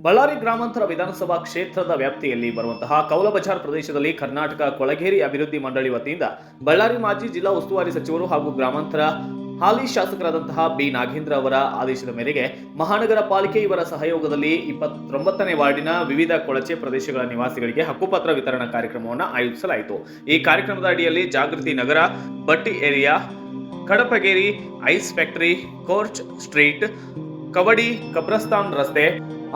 ಬಳ್ಳಾರಿ ಗ್ರಾಮಾಂತರ ವಿಧಾನಸಭಾ ಕ್ಷೇತ್ರದ ವ್ಯಾಪ್ತಿಯಲ್ಲಿ ಬರುವಂತಹ ಕೌಲಬಜಾರ್ ಪ್ರದೇಶದಲ್ಲಿ ಕರ್ನಾಟಕ ಕೊಳಗೇರಿ ಅಭಿವೃದ್ಧಿ ಮಂಡಳಿ ವತಿಯಿಂದ ಬಳ್ಳಾರಿ ಮಾಜಿ ಜಿಲ್ಲಾ ಉಸ್ತುವಾರಿ ಸಚಿವರು ಹಾಗೂ ಗ್ರಾಮಾಂತರ ಹಾಲಿ ಶಾಸಕರಾದಂತಹ ಬಿ ನಾಗೇಂದ್ರ ಅವರ ಆದೇಶದ ಮೇರೆಗೆ ಮಹಾನಗರ ಪಾಲಿಕೆ ಇವರ ಸಹಯೋಗದಲ್ಲಿ 29ನೇ ವಾರ್ಡಿನ ವಿವಿಧ ಕೊಳಚೆ ಪ್ರದೇಶಗಳ ನಿವಾಸಿಗಳಿಗೆ ಹಕ್ಕುಪತ್ರ ವಿತರಣಾ ಕಾರ್ಯಕ್ರಮವನ್ನು ಆಯೋಜಿಸಲಾಯಿತು. ಈ ಕಾರ್ಯಕ್ರಮದ ಅಡಿಯಲ್ಲಿ ಜಾಗೃತಿ ನಗರ, ಬಟ್ಟಿ area, ಕಡಪಗೇರಿ, ice factory, ಕೋರ್ಚ್ street, Kavadi, ಕಬ್ರಸ್ತಾನ್ ರಸ್ತೆ,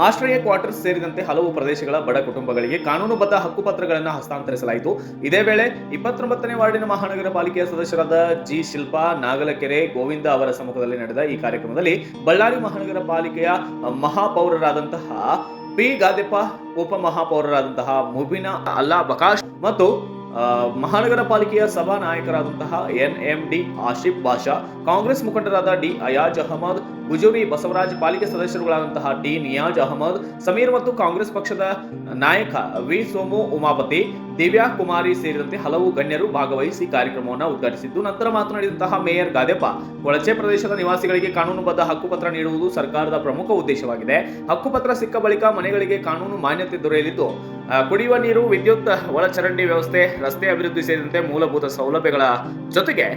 ಆಶ್ರಯ ಕ್ವಾರ್ಟರ್ಸ್ ಸೇರಿದಂತೆ ಹಲವು ಪ್ರದೇಶಗಳ ಬಡ ಕುಟುಂಬಗಳಿಗೆ ಕಾನೂನುಬದ್ಧ ಹಕ್ಕುಪತ್ರಗಳನ್ನು ಹಸ್ತಾಂತರಿಸಲಾಯಿತು. ಇದೇ ವೇಳೆ 29ನೇ ವಾರ್ಡಿನ ಮಹಾನಗರ ಪಾಲಿಕೆಯ ಸದಸ್ಯರಾದ ಜಿ ಶಿಲ್ಪಾ, ನಾಗಲಕೆರೆ ಗೋವಿಂದ ಅವರ ಸಮ್ಮುಖದಲ್ಲಿ ನಡೆದ ಈ ಕಾರ್ಯಕ್ರಮದಲ್ಲಿ ಬಳ್ಳಾರಿ ಮಹಾನಗರ ಪಾಲಿಕೆಯ ಮಹಾಪೌರರಾದಂತಹ ಪಿ ಗಾದೆಪ್ಪ, ಉಪಮಹಾಪೌರರಾದಂತಹ ಮುಬಿನಾ ಅಲ್ಲಾ ಬಕಾಶ್ ಮತ್ತು ಮಹಾನಗರ ಪಾಲಿಕೆಯ ಸಭಾ ನಾಯಕರಾದಂತಹ ಎನ್ಎಂಡಿ ಆಶಿಫ್ ಬಾಷಾ, ಕಾಂಗ್ರೆಸ್ ಮುಖಂಡರಾದ ಡಿ ಅಯಾಜ್ ಅಹಮದ್, ಗುಜೂರಿ ಬಸವರಾಜ್, ಪಾಲಿಕೆ ಸದಸ್ಯರುಗಳಾದಂತಹ ಟಿ ನಿಯಾಜ್ ಅಹಮದ್, ಸಮೀರ್ ಮತ್ತು ಕಾಂಗ್ರೆಸ್ ಪಕ್ಷದ ನಾಯಕ ವಿ ಸೋಮು ಉಮಾಪತಿ, ದಿವ್ಯಾ ಕುಮಾರಿ ಸೇರಿದಂತೆ ಹಲವು ಗಣ್ಯರು ಭಾಗವಹಿಸಿ ಕಾರ್ಯಕ್ರಮವನ್ನು ಉದ್ಘಾಟಿಸಿದ್ದು, ನಂತರ ಮಾತನಾಡಿದಂತಹ ಮೇಯರ್ ಗಾದೆಪ್ಪ, ಕೊಳಚೆ ಪ್ರದೇಶದ ನಿವಾಸಿಗಳಿಗೆ ಕಾನೂನುಬದ್ಧ ಹಕ್ಕುಪತ್ರ ನೀಡುವುದು ಸರ್ಕಾರದ ಪ್ರಮುಖ ಉದ್ದೇಶವಾಗಿದೆ. ಹಕ್ಕುಪತ್ರ ಸಿಕ್ಕ ಬಳಿಕ ಮನೆಗಳಿಗೆ ಕಾನೂನು ಮಾನ್ಯತೆ ದೊರೆಯಲಿದ್ದು, ಕುಡಿಯುವ ನೀರು, ವಿದ್ಯುತ್, ಒಳಚರಂಡಿ ವ್ಯವಸ್ಥೆ, ರಸ್ತೆ ಅಭಿವೃದ್ಧಿ ಸೇರಿದಂತೆ ಮೂಲಭೂತ ಸೌಲಭ್ಯಗಳ ಜೊತೆಗೆ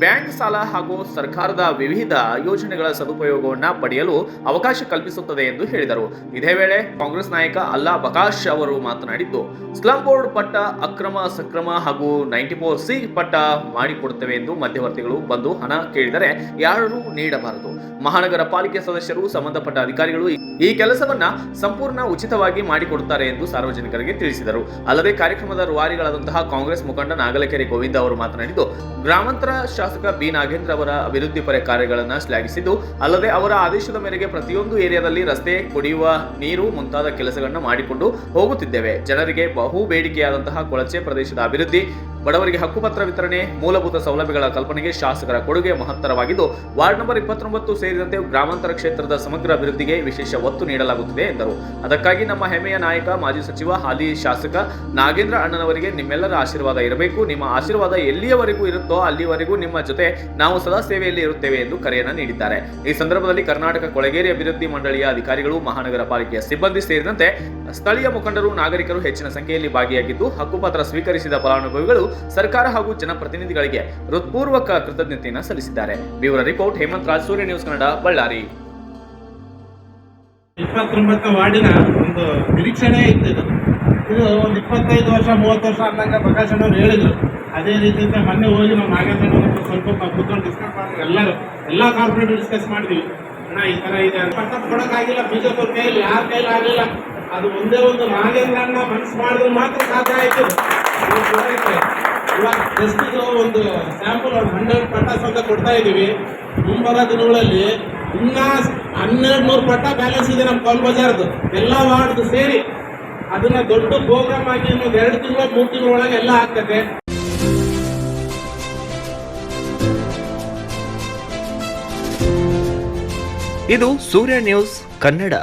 ಬ್ಯಾಂಕ್ ಸಾಲ ಹಾಗೂ ಸರ್ಕಾರದ ವಿವಿಧ ಯೋಜನೆಗಳ ಸದುಪಯೋಗವನ್ನು ಪಡೆಯಲು ಅವಕಾಶ ಕಲ್ಪಿಸುತ್ತದೆ ಎಂದು ಹೇಳಿದರು. ಇದೇ ವೇಳೆ ಕಾಂಗ್ರೆಸ್ ನಾಯಕ ಅಲ್ಲಾ ಬಕಾಶ್ ಅವರು ಮಾತನಾಡಿದ್ದು, ಸ್ಲಂ ಬೋರ್ಡ್ ಪಟ್ಟ ಅಕ್ರಮ, ಸಕ್ರಮ ಹಾಗೂ 94C ಪಟ್ಟ ಮಾಡಿಕೊಡುತ್ತೇವೆ ಎಂದು ಮಧ್ಯವರ್ತಿಗಳು ಬಂದು ಹಣ ಕೇಳಿದರೆ ಯಾರೂ ನೀಡಬಾರದು. ಮಹಾನಗರ ಪಾಲಿಕೆ ಸದಸ್ಯರು, ಸಂಬಂಧಪಟ್ಟ ಅಧಿಕಾರಿಗಳು ಈ ಕೆಲಸವನ್ನ ಸಂಪೂರ್ಣ ಉಚಿತವಾಗಿ ಮಾಡಿಕೊಡುತ್ತಾರೆ ಎಂದು ಸಾರ್ವಜನಿಕರಿಗೆ ತಿಳಿಸಿದರು. ಅಲ್ಲದೆ ಕಾರ್ಯಕ್ರಮದ ರೂವಾರಿಗಳಾದಂತಹ ಕಾಂಗ್ರೆಸ್ ಮುಖಂಡ ನಾಗಲಕೆರೆ ಗೋವಿಂದ ಅವರು ಮಾತನಾಡಿದ್ದು, ಗ್ರಾಮಾಂತರ ಶಾಸಕ ಬಿ ನಾಗೇಂದ್ರ ಅವರ ಅಭಿವೃದ್ಧಿ ಪರ ಕಾರ್ಯಗಳನ್ನು ಶ್ಲಾಘಿಸಿದ್ದು, ಅಲ್ಲದೆ ಅವರ ಆದೇಶದ ಮೇರೆಗೆ ಪ್ರತಿಯೊಂದು ಏರಿಯಾದಲ್ಲಿ ರಸ್ತೆ, ಕುಡಿಯುವ ನೀರು ಮುಂತಾದ ಕೆಲಸಗಳನ್ನು ಮಾಡಿಕೊಂಡು ಹೋಗುತ್ತಿದ್ದೇವೆ. ಜನರಿಗೆ ಬಹು ಬೇಡಿಕೆಯಾದಂತಹ ಕೊಳಚೆ ಪ್ರದೇಶದ ಅಭಿವೃದ್ಧಿ, ಬಡವರಿಗೆ ಹಕ್ಕುಪತ್ರ ವಿತರಣೆ, ಮೂಲಭೂತ ಸೌಲಭ್ಯಗಳ ಕಲ್ಪನೆಗೆ ಶಾಸಕರ ಕೊಡುಗೆ ಮಹತ್ತರವಾಗಿದ್ದು, ವಾರ್ಡ್ ನಂಬರ್ 29 ಸೇರಿದಂತೆ ಗ್ರಾಮಾಂತರ ಕ್ಷೇತ್ರದ ಸಮಗ್ರ ಅಭಿವೃದ್ಧಿಗೆ ವಿಶೇಷ ಒತ್ತು ನೀಡಲಾಗುತ್ತಿದೆ ಎಂದರು. ಅದಕ್ಕಾಗಿ ನಮ್ಮ ಹೆಮ್ಮೆಯ ನಾಯಕ, ಮಾಜಿ ಸಚಿವ, ಹಾಲಿ ಶಾಸಕ ನಾಗೇಂದ್ರ ಅಣ್ಣನವರಿಗೆ ನಿಮ್ಮೆಲ್ಲರ ಆಶೀರ್ವಾದ ಇರಬೇಕು. ನಿಮ್ಮ ಆಶೀರ್ವಾದ ಎಲ್ಲಿಯವರೆಗೂ ಇರುತ್ತೋ ಅಲ್ಲಿವರೆಗೂ ನಿಮ್ಮ ಜೊತೆ ನಾವು ಸದಾ ಸೇವೆಯಲ್ಲಿ ಇರುತ್ತೇವೆ ಎಂದು ಕರೆಯನ್ನು ನೀಡಿದ್ದಾರೆ. ಈ ಸಂದರ್ಭದಲ್ಲಿ ಕರ್ನಾಟಕ ಕೊಳಗೇರಿ ಅಭಿವೃದ್ಧಿ ಮಂಡಳಿಯ ಅಧಿಕಾರಿಗಳು, ಮಹಾನಗರ ಪಾಲಿಕೆಯ ಸಿಬ್ಬಂದಿ ಸೇರಿದಂತೆ ಸ್ಥಳೀಯ ಮುಖಂಡರು, ನಾಗರಿಕರು ಹೆಚ್ಚಿನ ಸಂಖ್ಯೆಯಲ್ಲಿ ಭಾಗಿಯಾಗಿದ್ದು, ಹಕ್ಕುಪತ್ರ ಸ್ವೀಕರಿಸಿದ ಫಲಾನುಭವಿಗಳು ಸರ್ಕಾರ ಹಾಗೂ ಜನಪ್ರತಿನಿಧಿಗಳಿಗೆ ಹೃತ್ಪೂರ್ವಕ ಕೃತಜ್ಞತೆಯನ್ನು ಸಲ್ಲಿಸಿದ್ದಾರೆ. ಬ್ಯೂರೋ ರಿಪೋರ್ಟ್, ಹೇಮಂತ್ ರಾಜ್, ಸೂರ್ಯ ನ್ಯೂಸ್ ಕನ್ನಡ, ಬಳ್ಳಾರಿ. 29 ವಾರ್ಡಿನ ಒಂದು ನಿರೀಕ್ಷಣೆ ಇತ್ತು. ಇದು ಒಂದು 25 ವರ್ಷ 30 ವರ್ಷ ಅಂದಾಗ ಪ್ರಕಾಶನವ್ರು ಹೇಳಿದ್ರು. ಅದೇ ರೀತಿಯಿಂದ ಮೊನ್ನೆ ಹೋಗಿ ನಾವು ನಾಗೇಂದ್ರ ಸ್ವಲ್ಪ ಕೂತ್ಕೊಂಡು ಡಿಸ್ಕಸ್ ಮಾಡಿದ್ವಿ. ಎಲ್ಲ ಕಾರ್ಪೊರೇಟ್ ಡಿಸ್ಕಸ್ ಮಾಡಿದ್ವಿ. ಅಣ್ಣ ಈ ಥರ ಇದೆ ಪಟ್ಟ ಕೊಡೋಕ್ಕಾಗಿಲ್ಲ, ಬಿಜೆಪಿ ಕೈಯಲ್ಲಿ ಯಾರ ಕೈಲಿ ಆಗಲಿಲ್ಲ. ಅದು ಒಂದೇ ಒಂದು ನಾಗೇಂದ್ರ ಅಣ್ಣ ಮನಸ್ಸು ಮಾಡಿದ್ರೆ ಮಾತ್ರ ಸಾಧ್ಯ ಆಯಿತು. ಇವಾಗ ಜಸ್ಟ್ ಒಂದು ಸ್ಯಾಂಪಲ್ 100 ಪಟ್ಟಾಸ್ ಅಂತ ಕೊಡ್ತಾ ಇದ್ದೀವಿ. ಮುಂಬರೋ ದಿನಗಳಲ್ಲಿ ಇನ್ನ 1200 ಪಟ್ಟ ಬ್ಯಾಲೆನ್ಸ್ ಇದೆ ನಮ್ಮ ಕೌಲ್ ಬಜಾರ್ದು, ಎಲ್ಲ ವಾರ್ಡ್ದು ಸೇರಿ. ಅದನ್ನ ದೊಡ್ಡ ಪ್ರೋಗ್ರಾಮ್ ಆಗಿ ಇನ್ನೊಂದು 2 ತಿಂಗಳು 3 ತಿಂಗಳ ಒಳಗೆ ಎಲ್ಲ ಆಗ್ತದೆ. ಇದು ಸೂರ್ಯ ನ್ಯೂಸ್ ಕನ್ನಡ.